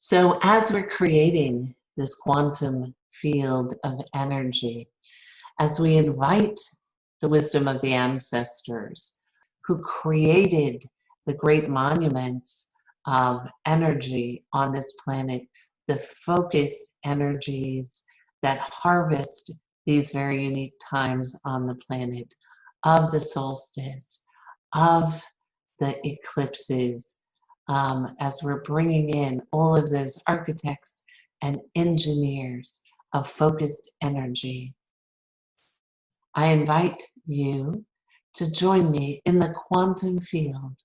So as we're creating this quantum field of energy, as we invite the wisdom of the ancestors who created the great monuments of energy on this planet, the focus energies that harvest these very unique times on the planet of the solstice, of the eclipses, as we're bringing in all of those architects and engineers of focused energy. I invite you to join me in the quantum field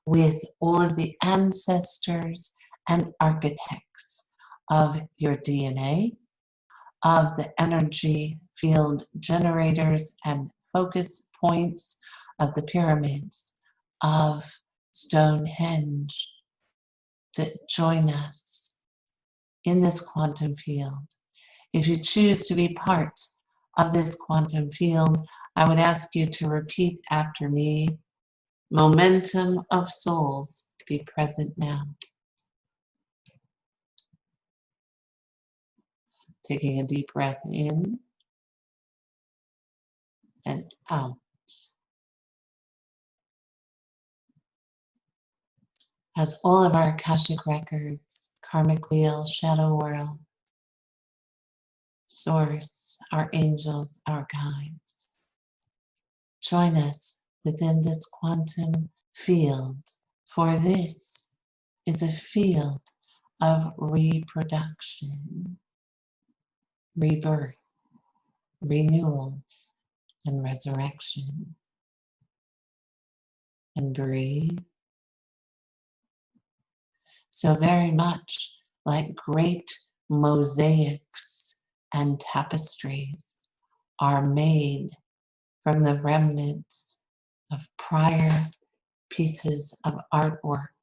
with all of the ancestors and architects of your DNA, of the energy field generators and focus points of the pyramids of Stonehenge, to join us in this quantum field. If you choose to be part of this quantum field, I would ask you to repeat after me. Momentum of souls, be present now. Taking a deep breath in and out. As all of our Akashic records, karmic wheel, shadow world, source, our angels, our guides, join us within this quantum field, for this is a field of reproduction, rebirth, renewal, and resurrection. And breathe. So very much like great mosaics and tapestries are made from the remnants of prior pieces of artwork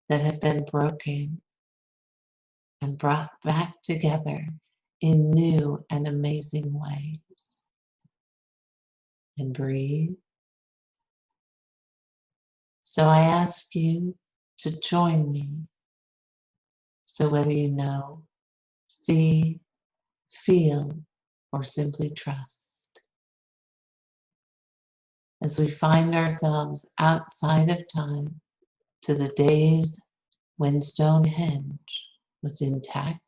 that have been broken and brought back together in new and amazing ways. And breathe. So I ask you to join me. So whether you know, see, feel, or simply trust, as we find ourselves outside of time to the days when Stonehenge was intact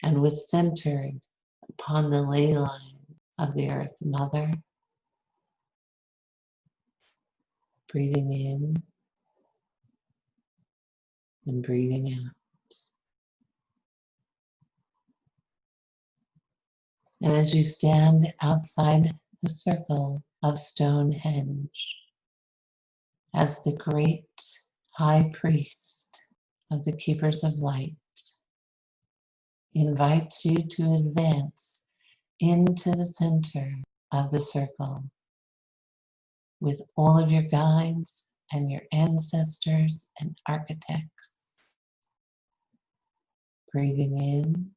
and was centered upon the ley line of the Earth Mother, breathing in and breathing out. And as you stand outside the circle of Stonehenge, as the great high priest of the Keepers of Light invites you to advance into the center of the circle with all of your guides and your ancestors and architects. Breathing in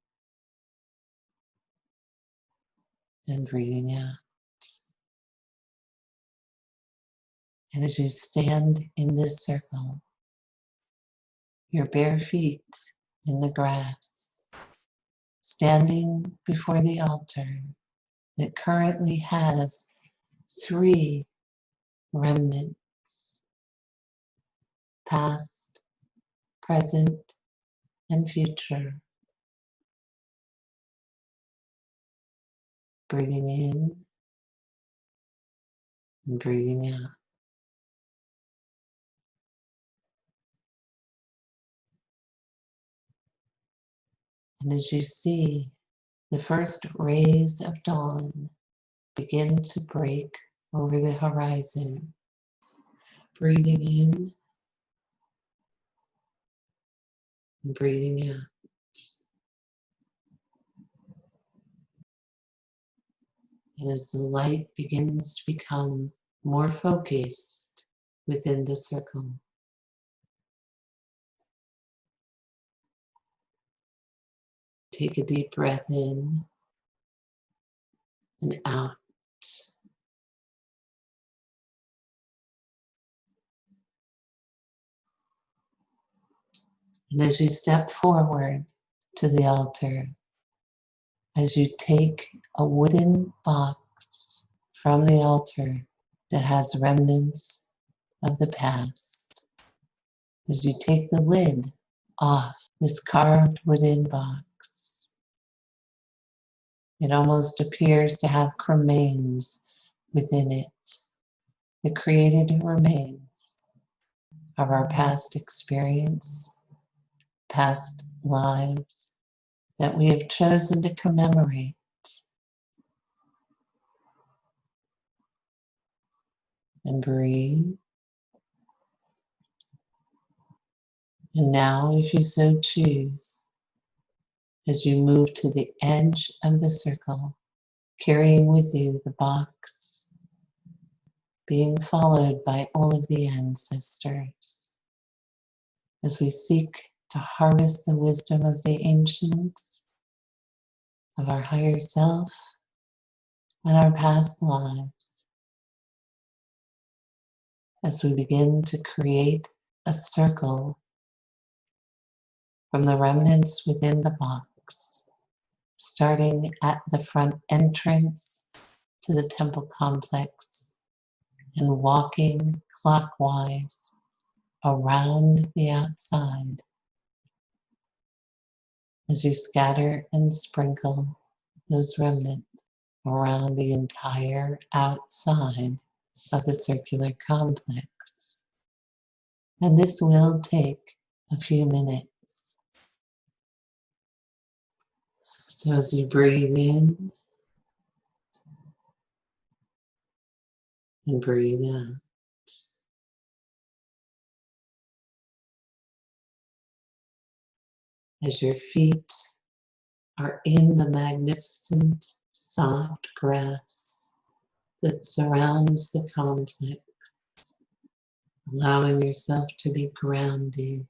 and breathing out. And as you stand in this circle, your bare feet in the grass, standing before the altar that currently has 3 remnants, past, present, and future. Breathing in and breathing out. And as you see the first rays of dawn begin to break over the horizon, breathing in and breathing out. And as the light begins to become more focused within the circle, take a deep breath in and out. And as you step forward to the altar, as you take a wooden box from the altar that has remnants of the past, as you take the lid off this carved wooden box, it almost appears to have cremains within it, the created remains of our past experience, past lives that we have chosen to commemorate. And breathe. And now, if you so choose, as you move to the edge of the circle, carrying with you the box, being followed by all of the ancestors, as we seek to harvest the wisdom of the ancients, of our higher self, and our past lives, as we begin to create a circle from the remnants within the box, starting at the front entrance to the temple complex and walking clockwise around the outside as you scatter and sprinkle those remnants around the entire outside of the circular complex. And this will take a few minutes. So as you breathe in and breathe out, as your feet are in the magnificent soft grass that surrounds the complex, allowing yourself to be grounded.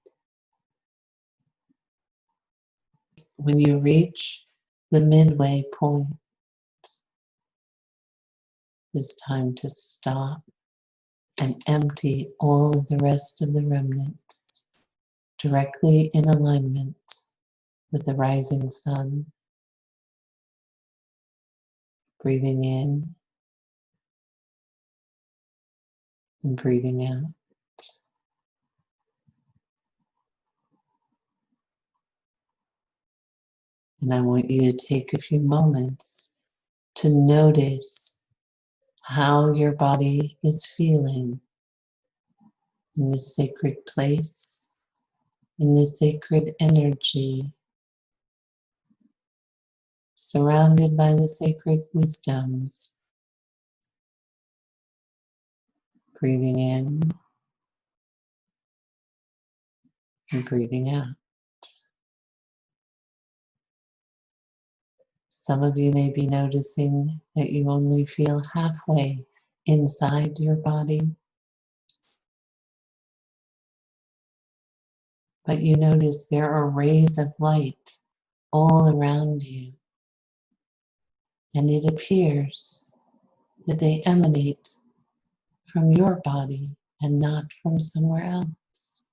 When you reach the midway point, it's time to stop and empty all of the rest of the remnants directly in alignment with the rising sun. Breathing in and breathing out. And I want you to take a few moments to notice how your body is feeling in this sacred place, in this sacred energy, surrounded by the sacred wisdoms. Breathing in and breathing out. Some of you may be noticing that you only feel halfway inside your body, but you notice there are rays of light all around you, and it appears that they emanate from your body and not from somewhere else.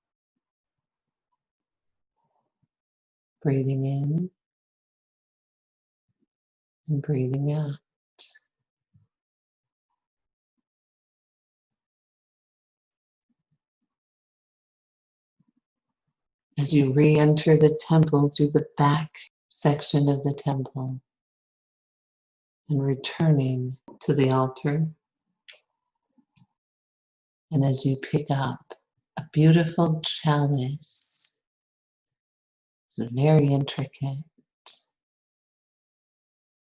Breathing in and breathing out. As you re-enter the temple through the back section of the temple and returning to the altar, and as you pick up a beautiful chalice, it's very intricate,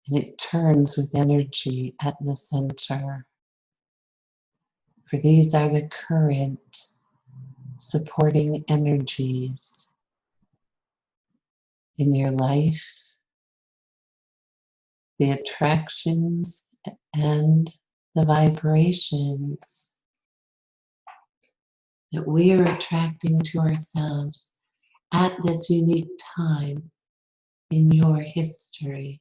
and it turns with energy at the center. For these are the current supporting energies in your life, the attractions and the vibrations that we are attracting to ourselves at this unique time in your history.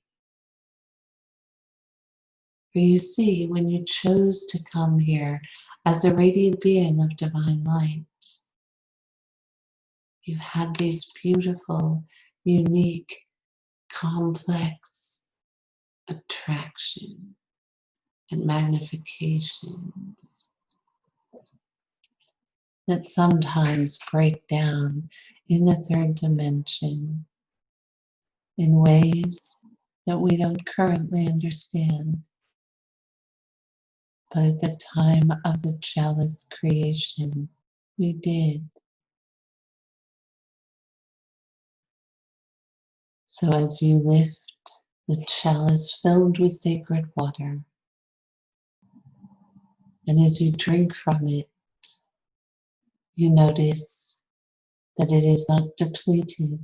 For you see, when you chose to come here as a radiant being of divine light, You had these beautiful, unique, complex attraction and magnifications that sometimes break down in the third dimension in ways that we don't currently understand. But at the time of the chalice creation, we did. So as you lift the chalice filled with sacred water, and as you drink from it, you notice that it is not depleted.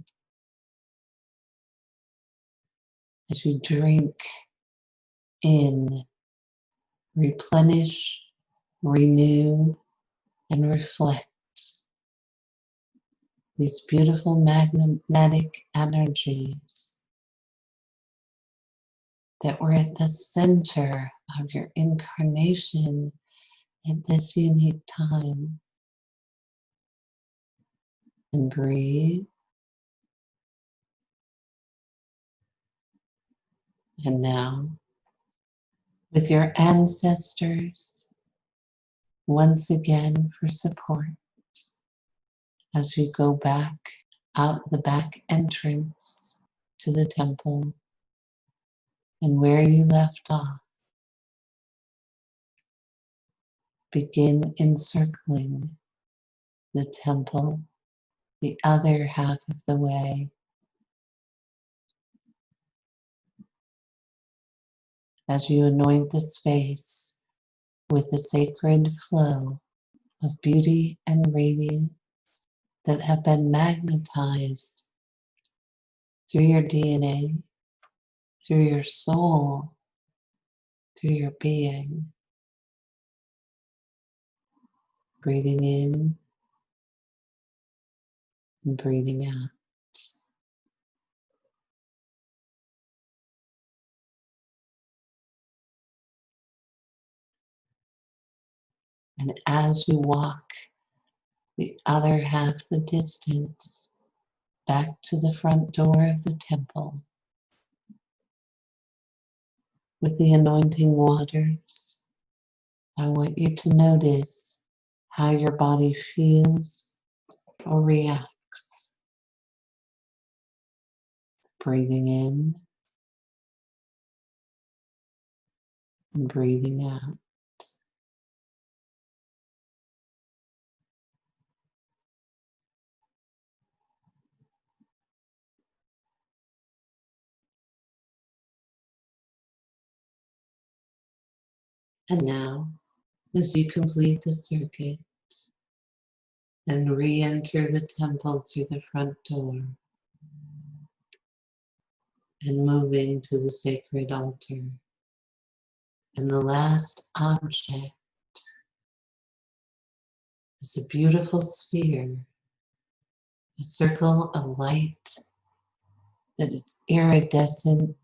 As you drink in, replenish, renew, and reflect these beautiful magnetic energies that were at the center of your incarnation at this unique time. And breathe. And now, with your ancestors, once again for support, as you go back out the back entrance to the temple and where you left off, begin encircling the temple the other half of the way. As you anoint the space with the sacred flow of beauty and radiance that have been magnetized through your DNA, through your soul, through your being. Breathing in and breathing out. And as you walk the other half the distance back to the front door of the temple with the anointing waters, I want you to notice how your body feels or reacts. Breathing in and breathing out. And now, as you complete the circuit and re-enter the temple through the front door and moving to the sacred altar, and the last object is a beautiful sphere, a circle of light that is iridescent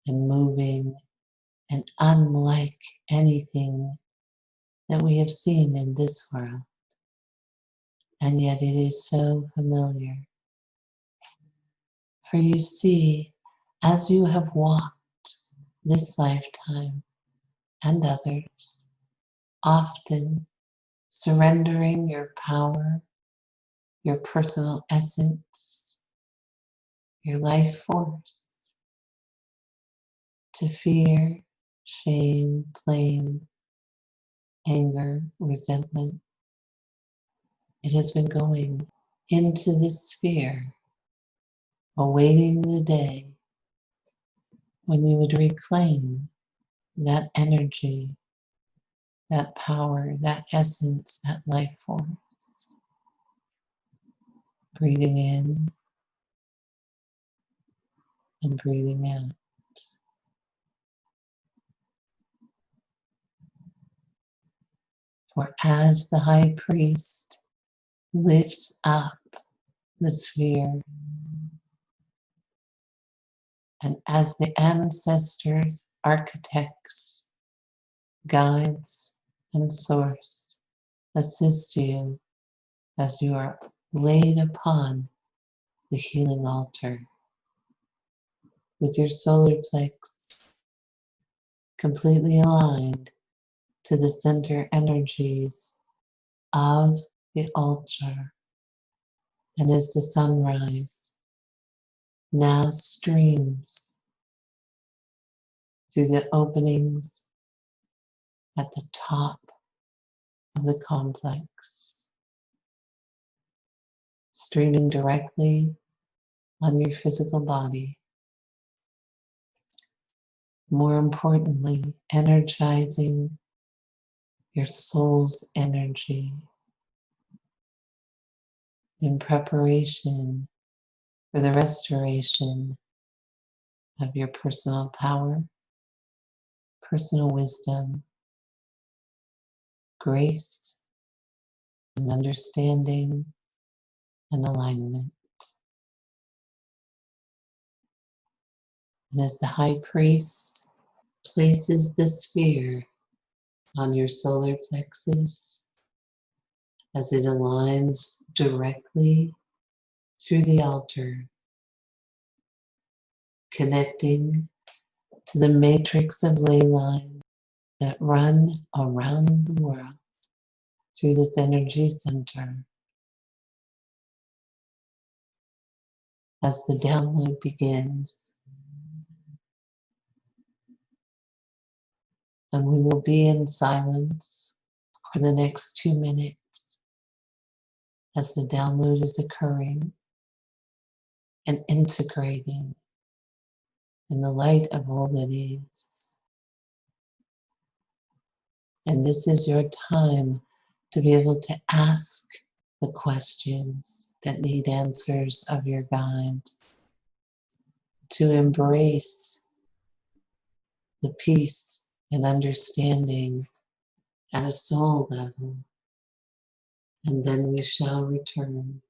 and moving and unlike anything that we have seen in this world. And yet it is so familiar. For you see, as you have walked this lifetime and others, often surrendering your power, your personal essence, your life force to fear, shame, blame, anger, resentment. It has been going into this sphere, awaiting the day when you would reclaim that energy, that power, that essence, that life force. Breathing in and breathing out. For as the high priest lifts up the sphere, and as the ancestors, architects, guides, and source assist you as you are laid upon the healing altar with your solar plex completely aligned to the center energies of the altar. And as the sunrise now streams through the openings at the top of the complex, streaming directly on your physical body, more importantly, energizing your soul's energy in preparation for the restoration of your personal power, personal wisdom, grace, and understanding and alignment. And as the high priest places the sphere on your solar plexus, as it aligns directly through the altar, connecting to the matrix of ley lines that run around the world through this energy center. As the download begins, and we will be in silence for the next 2 minutes as the download is occurring and integrating in the light of all that is. And this is your time to be able to ask the questions that need answers of your guides, to embrace the peace and understanding at a soul level, and then we shall return.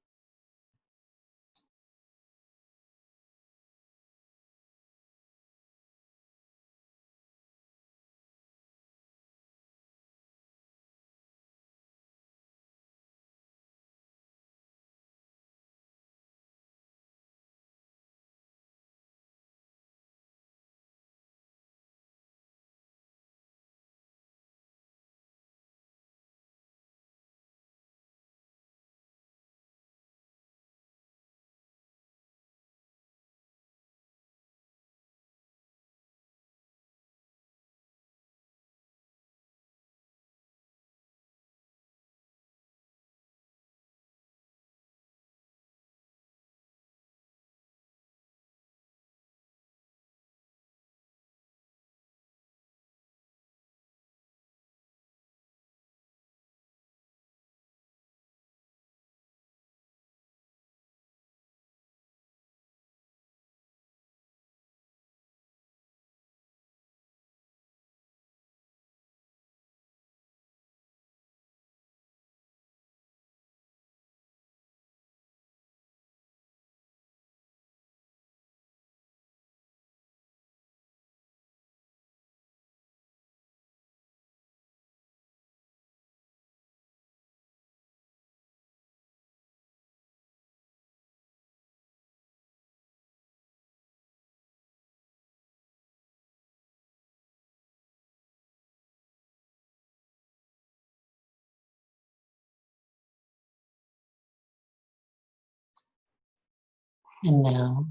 And now,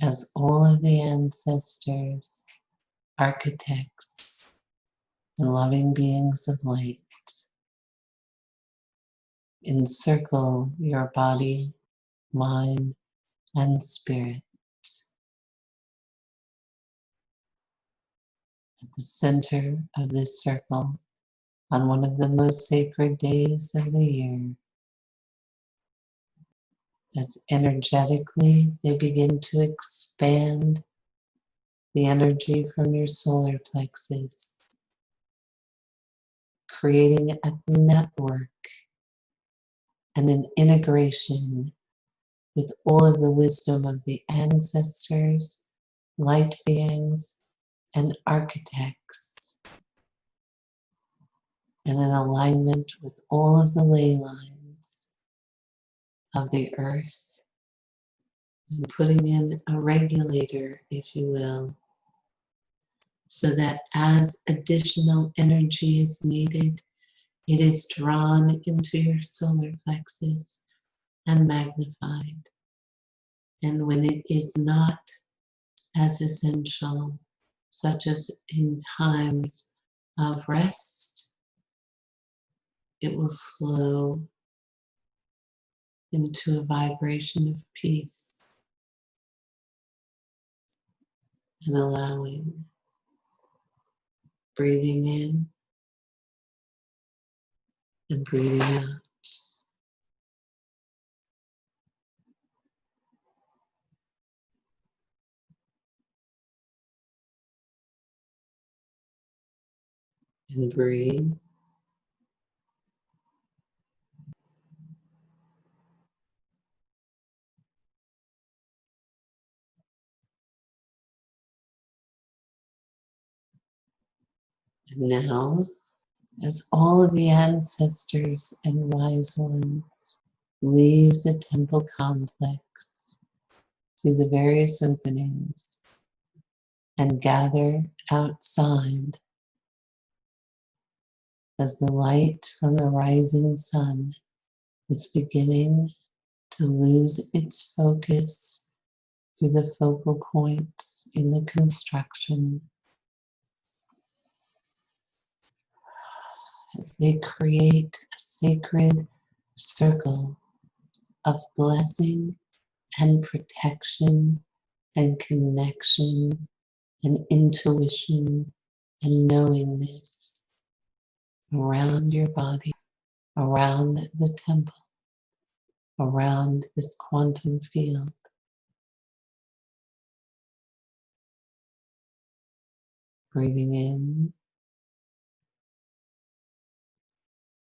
as all of the ancestors, architects, and loving beings of light encircle your body, mind, and spirit, at the center of this circle, on one of the most sacred days of the year, as energetically they begin to expand the energy from your solar plexus, creating a network and an integration with all of the wisdom of the ancestors, light beings, and architects. and in alignment with all of the ley lines of the earth, and putting in a regulator, if you will, so that as additional energy is needed, it is drawn into your solar plexus and magnified. And when it is not as essential, such as in times of rest, it will flow into a vibration of peace and allowing, breathing in and breathing out. And breathe. And now, as all of the ancestors and wise ones leave the temple complex through the various openings and gather outside, as the light from the rising sun is beginning to lose its focus through the focal points in the construction, as they create a sacred circle of blessing and protection and connection and intuition and knowingness around your body, around the temple, around this quantum field. Breathing in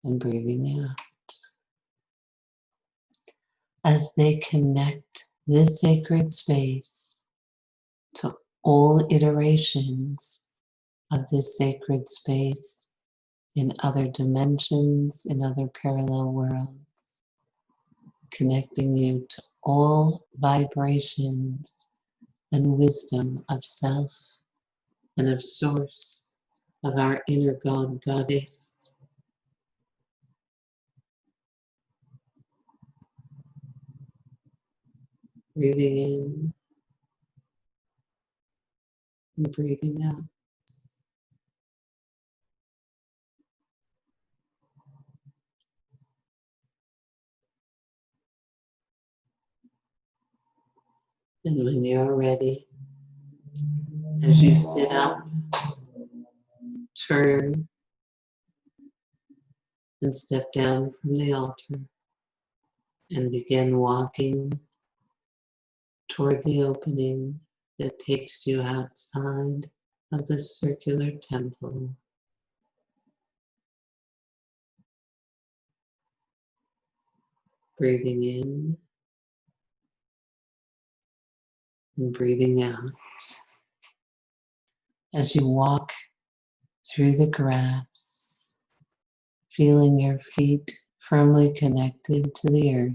and breathing out. As they connect this sacred space to all iterations of this sacred space in other dimensions, in other parallel worlds, connecting you to all vibrations and wisdom of self and of source, of our inner God, Goddess. Breathing in and breathing out. And when you're ready, as you sit up, turn and step down from the altar and begin walking toward the opening that takes you outside of the circular temple. Breathing in and breathing out. As you walk through the grass, feeling your feet firmly connected to the earth,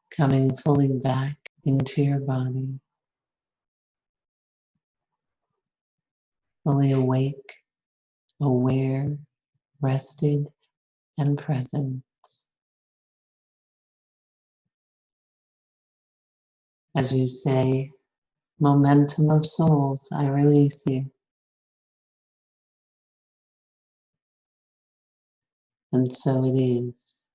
coming fully back into your body, fully awake, aware, rested, and present. As you say, momentum of souls, I release you. And so it is.